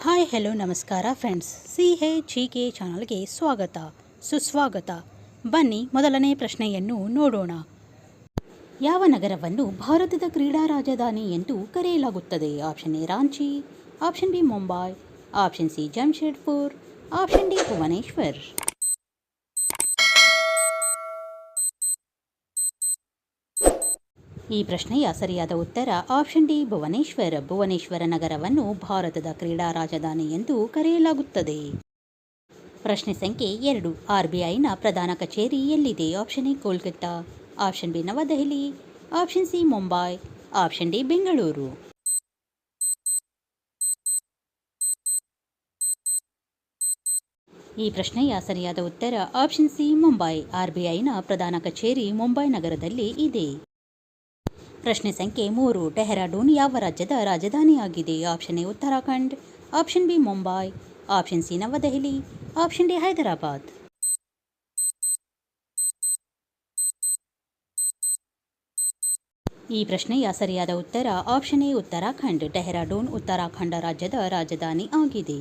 Hi hello ನಮಸ್ಕಾರ friends. CHGK ಚಾನಲ್ಗೆ ಸ್ವಾಗತ ಸುಸ್ವಾಗತ. ಬನ್ನಿ ಮೊದಲನೇ ಪ್ರಶ್ನೆಯನ್ನು ನೋಡೋಣ. ಯಾವ ನಗರವನ್ನು ಭಾರತದ ಕ್ರೀಡಾ ರಾಜಧಾನಿ ಎಂದು ಕರೆಯಲಾಗುತ್ತದೆ? Option A Ranchi, option B Mumbai, option C Jamshedpur, option D Bhubaneswar. ಈ ಪ್ರಶ್ನೆಯ ಸರಿಯಾದ ಉತ್ತರ ಆಪ್ಷನ್ ಡಿ ಭುವನೇಶ್ವರ್. ಭುವನೇಶ್ವರ ನಗರವನ್ನು ಭಾರತದ ಕ್ರೀಡಾ ರಾಜಧಾನಿ ಎಂದು ಕರೆಯಲಾಗುತ್ತದೆ. ಪ್ರಶ್ನೆ ಸಂಖ್ಯೆ 2. RBIನ ಪ್ರಧಾನ ಕಚೇರಿ ಎಲ್ಲಿದೆ? Option A Kolkata, option B Navadehali, option C Mumbai, option D Bengaluru. ಈ ಪ್ರಶ್ನೆಯ ಸರಿಯಾದ ಉತ್ತರ ಆಪ್ಷನ್ ಸಿ ಮುಂಬೈ. RBIನ ಪ್ರಧಾನ ಕಚೇರಿ ಮುಂಬೈ ನಗರದಲ್ಲಿ ಇದೆ. ಪ್ರಶ್ನೆ ಸಂಖ್ಯೆ 3. ಡೆಹ್ರಾಡೂನ್ ಯಾವ ರಾಜ್ಯದ ರಾಜಧಾನಿಯಾಗಿದೆ? Option A Uttarakhand, option B Mumbai, option C New Delhi, option D Hyderabad. ಈ ಪ್ರಶ್ನೆಯ ಸರಿಯಾದ ಉತ್ತರ ಆಪ್ಷನ್ ಎ ಉತ್ತರಾಖಂಡ್. ಡೆಹ್ರಾಡೂನ್ ಉತ್ತರಾಖಂಡ ರಾಜ್ಯದ ರಾಜಧಾನಿ ಆಗಿದೆ.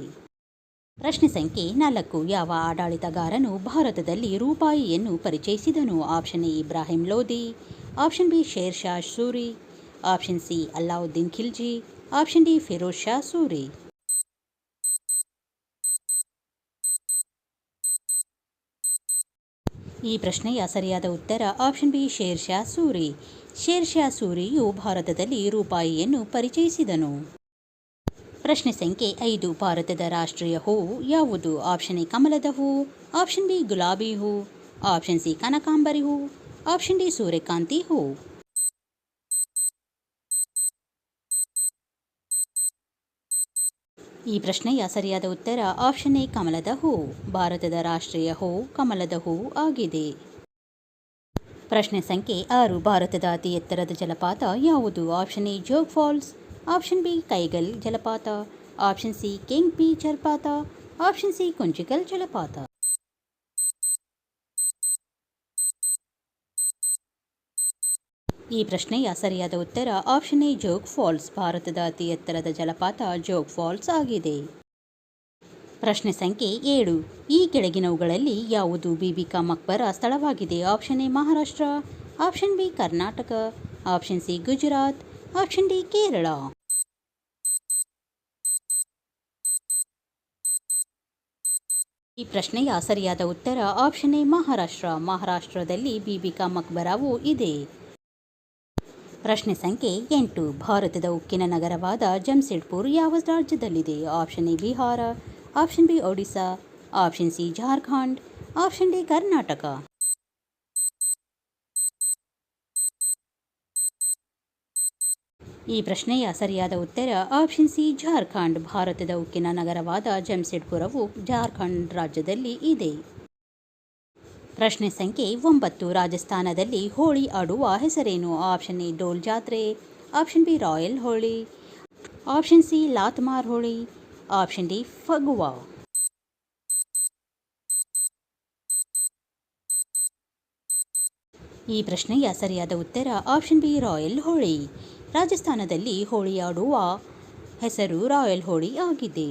ಪ್ರಶ್ನೆ ಸಂಖ್ಯೆ 4. ಯಾವ ಆಡಳಿತಗಾರನು ಭಾರತದಲ್ಲಿ ರೂಪಾಯಿಯನ್ನು ಪರಿಚಯಿಸಿದನು? Option A Ibrahim Lodi, option B Sher Shah Suri, option C Alauddin Khilji, option D Firoz Shah Suri. ಈ ಪ್ರಶ್ನೆಯ ಸರಿಯಾದ ಉತ್ತರ ಆಪ್ಷನ್ ಬಿ ಶೇರ್ ಶಾ ಸೂರಿ. ಶೇರ್ ಶಾ ಸೂರಿಯು ಭಾರತದಲ್ಲಿ ರೂಪಾಯಿಯನ್ನು ಪರಿಚಯಿಸಿದನು. ಪ್ರಶ್ನೆ ಸಂಖ್ಯೆ 5. ಭಾರತದ ರಾಷ್ಟ್ರೀಯ ಹೂವು ಯಾವುದು? ಆಪ್ಷನ್ ಎ ಕಮಲದ ಹೂವು, ಆಪ್ಷನ್ ಬಿ ಗುಲಾಬಿ ಹೂವು, ಆಪ್ಷನ್ ಸಿ ಕನಕಾಂಬರಿ ಹೂವು, ಆಪ್ಷನ್ ಡಿ ಸೂರ್ಯಕಾಂತಿ ಹೂವು. ಈ ಪ್ರಶ್ನೆಯ ಸರಿಯಾದ ಉತ್ತರ ಆಪ್ಷನ್ ಎ ಕಮಲದ ಹೂವು. ಭಾರತದ ರಾಷ್ಟ್ರೀಯ ಹೂವು ಕಮಲದ ಹೂವು ಆಗಿದೆ. ಪ್ರಶ್ನೆ ಸಂಖ್ಯೆ 6. ಭಾರತದ ಅತಿ ಎತ್ತರದ ಜಲಪಾತ ಯಾವುದು? Option A Jog falls, option B Kaigal ಜಲಪಾತ, ಆಪ್ಷನ್ ಸಿ ಕೆಂಗ್ಪಿ ಜಲಪಾತ, ಆಪ್ಷನ್ ಸಿ ಕುಂಚಿಕಲ್ ಜಲಪಾತ. ಈ ಪ್ರಶ್ನೆಯ ಸರಿಯಾದ ಉತ್ತರ ಆಪ್ಷನ್ ಎ ಜೋಗ್ ಫಾಲ್ಸ್. ಭಾರತದ ಅತಿ ಎತ್ತರದ ಜಲಪಾತ ಜೋಗ್ ಫಾಲ್ಸ್ ಆಗಿದೆ. ಪ್ರಶ್ನೆ ಸಂಖ್ಯೆ 7. ಈ ಕೆಳಗಿನವುಗಳಲ್ಲಿ ಯಾವುದು ಬೀಬಿ ಕಾ ಮಕ್ಬರಾ ಸ್ಥಳವಾಗಿದೆ? Option A Maharashtra, option B Karnataka, option C Gujarat, option D Kerala. ಈ ಪ್ರಶ್ನೆಯ ಸರಿಯಾದ ಉತ್ತರ ಆಪ್ಷನ್ ಎ ಮಹಾರಾಷ್ಟ್ರ. ಮಹಾರಾಷ್ಟ್ರದಲ್ಲಿ ಬೀಬಿ ಕಾ ಮಕ್ಬರಾವು ಇದೆ. ಪ್ರಶ್ನೆ ಸಂಖ್ಯೆ 8. ಭಾರತದ ಉಕ್ಕಿನ ನಗರವಾದ ಜಮ್ಶೆಡ್ಪುರ್ ಯಾವ ರಾಜ್ಯದಲ್ಲಿದೆ? Option A Bihar, option B Odisha, option C Jharkhand, option D Karnataka. ಈ ಪ್ರಶ್ನೆಯ ಸರಿಯಾದ ಉತ್ತರ ಆಪ್ಷನ್ ಸಿ ಜಾರ್ಖಂಡ್. ಭಾರತದ ಉಕ್ಕಿನ ನಗರವಾದ ಜಮ್ಶೆಡ್ಪುರವು ಜಾರ್ಖಂಡ್ ರಾಜ್ಯದಲ್ಲಿ ಇದೆ. ಪ್ರಶ್ನೆ ಸಂಖ್ಯೆ 9. ರಾಜಸ್ಥಾನದಲ್ಲಿ ಹೋಳಿ ಆಡುವ ಹೆಸರೇನು? Option A Dol Jatra, option B royal Holi, option C Lathmar Holi, option D Phagua. ಈ ಪ್ರಶ್ನೆಯ ಸರಿಯಾದ ಉತ್ತರ ಆಪ್ಷನ್ ಬಿ ರಾಯಲ್ ಹೋಳಿ. ರಾಜಸ್ಥಾನದಲ್ಲಿ ಹೋಳಿ ಆಡುವ ಹೆಸರು ರಾಯಲ್ ಹೋಳಿ ಆಗಿದೆ.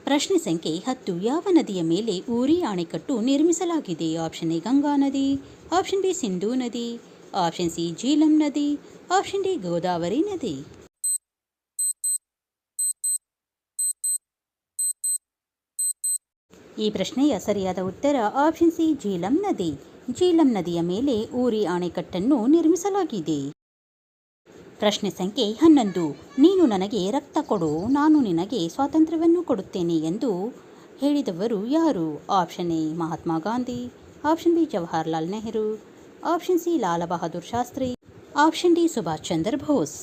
ಪ್ರಶ್ನೆ ಸಂಖ್ಯೆ 10. ಯಾವ ನದಿಯ ಮೇಲೆ ಊರಿ ಅಣೆಕಟ್ಟು ನಿರ್ಮಿಸಲಾಗಿದೆ? ಆಪ್ಷನ್ ಎ ಗಂಗಾ ನದಿ, ಆಪ್ಷನ್ ಬಿ ಸಿಂಧೂ ನದಿ, ಆಪ್ಷನ್ ಸಿ ಜೀಲಂ ನದಿ, ಆಪ್ಷನ್ ಡಿ ಗೋದಾವರಿ ನದಿ. ಈ ಪ್ರಶ್ನೆಯ ಸರಿಯಾದ ಉತ್ತರ ಆಪ್ಷನ್ ಸಿ ಜೀಲಂ ನದಿ. ಜೀಲಂ ನದಿಯ ಮೇಲೆ ಊರಿ ಅಣೆಕಟ್ಟನ್ನು ನಿರ್ಮಿಸಲಾಗಿದೆ. ಪ್ರಶ್ನೆ ಸಂಖ್ಯೆ 11. ನೀನು ನನಗೆ ರಕ್ತ ಕೊಡು, ನಾನು ನಿನಗೆ ಸ್ವಾತಂತ್ರ್ಯವನ್ನು ಕೊಡುತ್ತೇನೆ ಎಂದು ಹೇಳಿದವರು ಯಾರು? Option A Mahatma Gandhi, option B Jawaharlal Nehru, option C Lal Bahadur Shastri, option D Subhash Chandra Bose.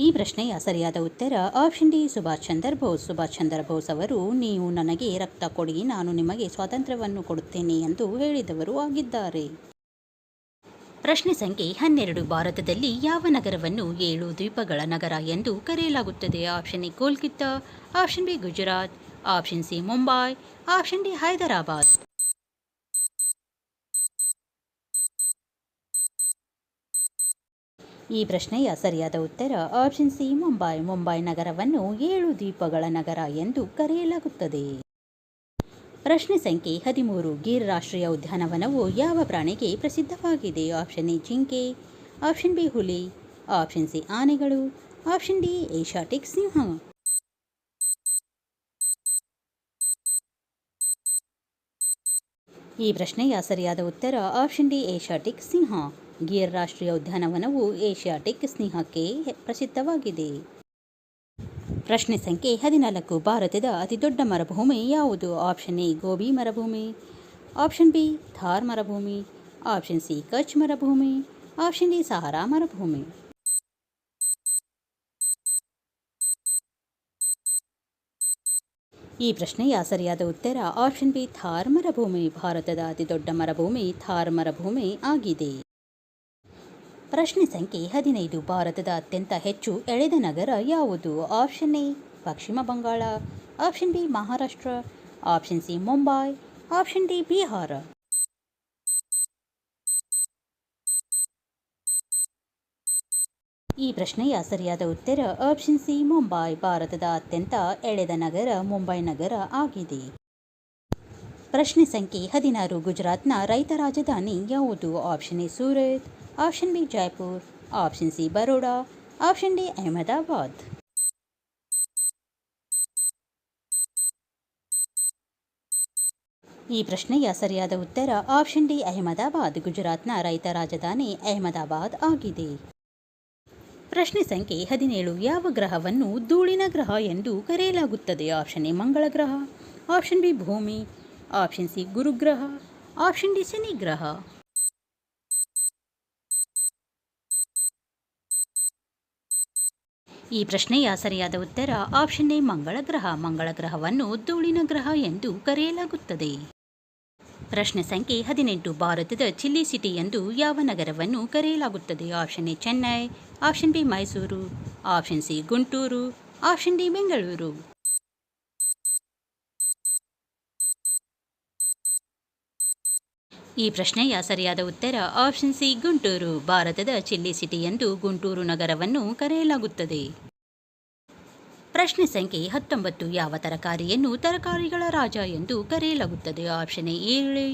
ಈ ಪ್ರಶ್ನೆಯ ಸರಿಯಾದ ಉತ್ತರ ಆಪ್ಷನ್ ಡಿ ಸುಭಾಷ್ ಚಂದ್ರ ಬೋಸ್. ಸುಭಾಷ್ ಚಂದ್ರ ಬೋಸ್ ಅವರು ನೀವು ನನಗೆ ರಕ್ತ ಕೊಡಿ, ನಾನು ನಿಮಗೆ ಸ್ವಾತಂತ್ರ್ಯವನ್ನು ಕೊಡುತ್ತೇನೆ ಎಂದು ಹೇಳಿದವರು ಆಗಿದ್ದಾರೆ. ಪ್ರಶ್ನೆ ಸಂಖ್ಯೆ 12. ಭಾರತದಲ್ಲಿ ಯಾವ ನಗರವನ್ನು 7 ದ್ವೀಪಗಳ ನಗರ ಎಂದು ಕರೆಯಲಾಗುತ್ತದೆ? Option A Kolkata, option B Gujarat, option C Mumbai, option D Hyderabad. ಈ ಪ್ರಶ್ನೆಯ ಸರಿಯಾದ ಉತ್ತರ ಆಪ್ಷನ್ ಸಿ ಮುಂಬೈ. ಮುಂಬೈ ನಗರವನ್ನು 7 ದ್ವೀಪಗಳ ನಗರ ಎಂದು ಕರೆಯಲಾಗುತ್ತದೆ. ಪ್ರಶ್ನೆ ಸಂಖ್ಯೆ 13. ಗಿರ್ ರಾಷ್ಟ್ರೀಯ ಉದ್ಯಾನವನವು ಯಾವ ಪ್ರಾಣಿಗೆ ಪ್ರಸಿದ್ಧವಾಗಿದೆ? ಆಪ್ಷನ್ ಎ ಜಿಂಕೆ, ಆಪ್ಷನ್ ಬಿ ಹುಲಿ, ಆಪ್ಷನ್ ಸಿ ಆನೆಗಳು, ಆಪ್ಷನ್ ಡಿ ಏಷ್ಯಾಟಿಕ್ ಸಿಂಹ. ಈ ಪ್ರಶ್ನೆಯ ಸರಿಯಾದ ಉತ್ತರ ಆಪ್ಷನ್ ಡಿ ಏಷ್ಯಾಟಿಕ್ ಸಿಂಹ. ಗಿರ್ ರಾಷ್ಟ್ರೀಯ ಉದ್ಯಾನವನವು ಏಷ್ಯಾಟಿಕ್ ಸಿಂಹಕ್ಕೆ ಪ್ರಸಿದ್ಧವಾಗಿದೆ. ಪ್ರಶ್ನೆ ಸಂಖ್ಯೆ 14. ಭಾರತದ ಅತಿದೊಡ್ಡ ಮರುಭೂಮಿ ಯಾವುದು? ಆಪ್ಷನ್ ಎ ಗೋಬಿ ಮರುಭೂಮಿ, ಆಪ್ಷನ್ ಬಿ ಥಾರ್ ಮರುಭೂಮಿ, ಆಪ್ಷನ್ ಸಿ ಕಚ್ ಮರುಭೂಮಿ, ಆಪ್ಷನ್ ಡಿ ಸಹಾರಾ ಮರುಭೂಮಿ. ಈ ಪ್ರಶ್ನೆಯ ಸರಿಯಾದ ಉತ್ತರ ಆಪ್ಷನ್ ಬಿ ಥಾರ್ ಮರುಭೂಮಿ. ಭಾರತದ ಅತಿದೊಡ್ಡ ಮರುಭೂಮಿ ಥಾರ್ ಮರುಭೂಮಿ ಆಗಿದೆ. ಪ್ರಶ್ನೆ ಸಂಖ್ಯೆ 15. ಭಾರತದ ಅತ್ಯಂತ ಹೆಚ್ಚು ಎಳೆದ ನಗರ ಯಾವುದು? Option A Paschima Bangala, option B Maharashtra, option C Mumbai, option D Bihar. ಈ ಪ್ರಶ್ನೆಯ ಸರಿಯಾದ ಉತ್ತರ ಆಪ್ಷನ್ ಸಿ ಮುಂಬೈ. ಭಾರತದ ಅತ್ಯಂತ ಎಳೆದ ನಗರ ಮುಂಬೈ ನಗರ ಆಗಿದೆ. ಪ್ರಶ್ನೆ ಸಂಖ್ಯೆ 16. ಗುಜರಾತ್ನ ರೈತ ರಾಜಧಾನಿ ಯಾವುದು? Option A Surat, option B Jaipur, option C Baroda, option D Ahmedabad. ಈ ಪ್ರಶ್ನೆಯ ಸರಿಯಾದ ಉತ್ತರ ಆಪ್ಷನ್ ಡಿ ಅಹಮದಾಬಾದ್. ಗುಜರಾತ್ನ ರೈತ ರಾಜಧಾನಿ ಅಹಮದಾಬಾದ್ ಆಗಿದೆ. ಪ್ರಶ್ನೆ ಸಂಖ್ಯೆ 17. ಯಾವ ಗ್ರಹವನ್ನು ಧೂಳಿನ ಗ್ರಹ ಎಂದು ಕರೆಯಲಾಗುತ್ತದೆ? ಆಪ್ಷನ್ ಎ ಮಂಗಳ ಗ್ರಹ, ಆಪ್ಷನ್ ಬಿ ಭೂಮಿ, ಆಪ್ಷನ್ ಸಿ ಗುರುಗ್ರಹ, ಆಪ್ಷನ್ ಡಿ ಶನಿ ಗ್ರಹ. ಈ ಪ್ರಶ್ನೆಯ ಸರಿಯಾದ ಉತ್ತರ ಆಪ್ಷನ್ ಎ ಮಂಗಳ ಗ್ರಹ. ಮಂಗಳ ಗ್ರಹವನ್ನು ಧೂಳಿನ ಗ್ರಹ ಎಂದು ಕರೆಯಲಾಗುತ್ತದೆ. ಪ್ರಶ್ನೆ ಸಂಖ್ಯೆ 18. ಭಾರತದ ಚಿಲ್ಲಿ ಸಿಟಿ ಎಂದು ಯಾವ ನಗರವನ್ನು ಕರೆಯಲಾಗುತ್ತದೆ? Option A Chennai, option B Mysuru, option C Guntur, option D Bengaluru. ಈ ಪ್ರಶ್ನೆಯ ಸರಿಯಾದ ಉತ್ತರ ಆಪ್ಷನ್ ಸಿ ಗುಂಟೂರು. ಭಾರತದ ಚಿಲ್ಲಿ ಸಿಟಿ ಎಂದು ಗುಂಟೂರು ನಗರವನ್ನು ಕರೆಯಲಾಗುತ್ತದೆ. ಪ್ರಶ್ನೆ ಸಂಖ್ಯೆ 19. ಯಾವ ತರಕಾರಿಯನ್ನು ತರಕಾರಿಗಳ ರಾಜ ಎಂದು ಕರೆಯಲಾಗುತ್ತದೆ? ಆಪ್ಷನ್ ಎ ಈರುಳ್ಳಿ,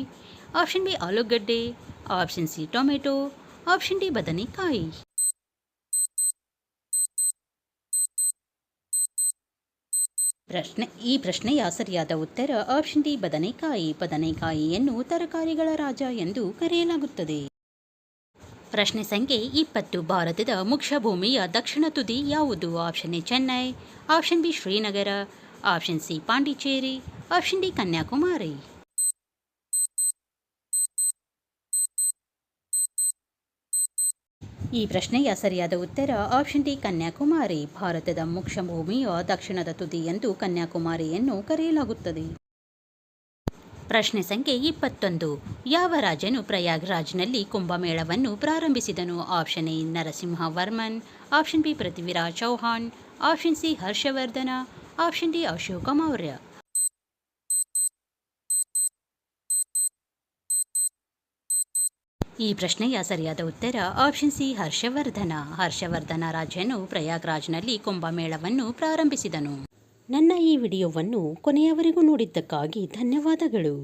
ಆಪ್ಷನ್ ಬಿ ಆಲೂಗಡ್ಡೆ, option C tomato, option D ಬದನೆಕಾಯಿ. ಈ ಪ್ರಶ್ನೆಯ ಸರಿಯಾದ ಉತ್ತರ ಆಪ್ಷನ್ ಡಿ ಬದನೆಕಾಯಿ. ಬದನೆಕಾಯಿಯನ್ನು ತರಕಾರಿಗಳ ರಾಜ ಎಂದು ಕರೆಯಲಾಗುತ್ತದೆ. ಪ್ರಶ್ನೆ ಸಂಖ್ಯೆ 20. ಭಾರತದ ಮುಖ್ಯ ಭೂಮಿಯ ದಕ್ಷಿಣ ತುದಿ ಯಾವುದು? Option A Chennai, option B Srinagar, option C Pondicherry, option D Kanyakumari. ಈ ಪ್ರಶ್ನೆಯ ಸರಿಯಾದ ಉತ್ತರ ಆಪ್ಷನ್ ಡಿ ಕನ್ಯಾಕುಮಾರಿ. ಭಾರತದ ಮುಖ್ಯ ಭೂಮಿಯ ದಕ್ಷಿಣದ ತುದಿ ಎಂದು ಕನ್ಯಾಕುಮಾರಿಯನ್ನು ಕರೆಯಲಾಗುತ್ತದೆ. ಪ್ರಶ್ನೆ ಸಂಖ್ಯೆ 21. ಯಾವ ರಾಜನು ಪ್ರಯಾಗ್ರಾಜ್ನಲ್ಲಿ ಕುಂಭಮೇಳವನ್ನು ಪ್ರಾರಂಭಿಸಿದನು? Option A Narasimhavarman, option B Prithviraj Chauhan, option C Harshavardhana, option D Ashoka Maurya. ಈ ಪ್ರಶ್ನೆಯ ಸರಿಯಾದ ಉತ್ತರ ಆಪ್ಷನ್ ಸಿ ಹರ್ಷವರ್ಧನ. ಹರ್ಷವರ್ಧನ ರಾಜನು ಪ್ರಯಾಗ್ರಾಜ್ನಲ್ಲಿ ಕುಂಭಮೇಳವನ್ನು ಪ್ರಾರಂಭಿಸಿದನು. ನನ್ನ ಈ ವಿಡಿಯೋವನ್ನು ಕೊನೆಯವರೆಗೂ ನೋಡಿದ್ದಕ್ಕಾಗಿ ಧನ್ಯವಾದಗಳು.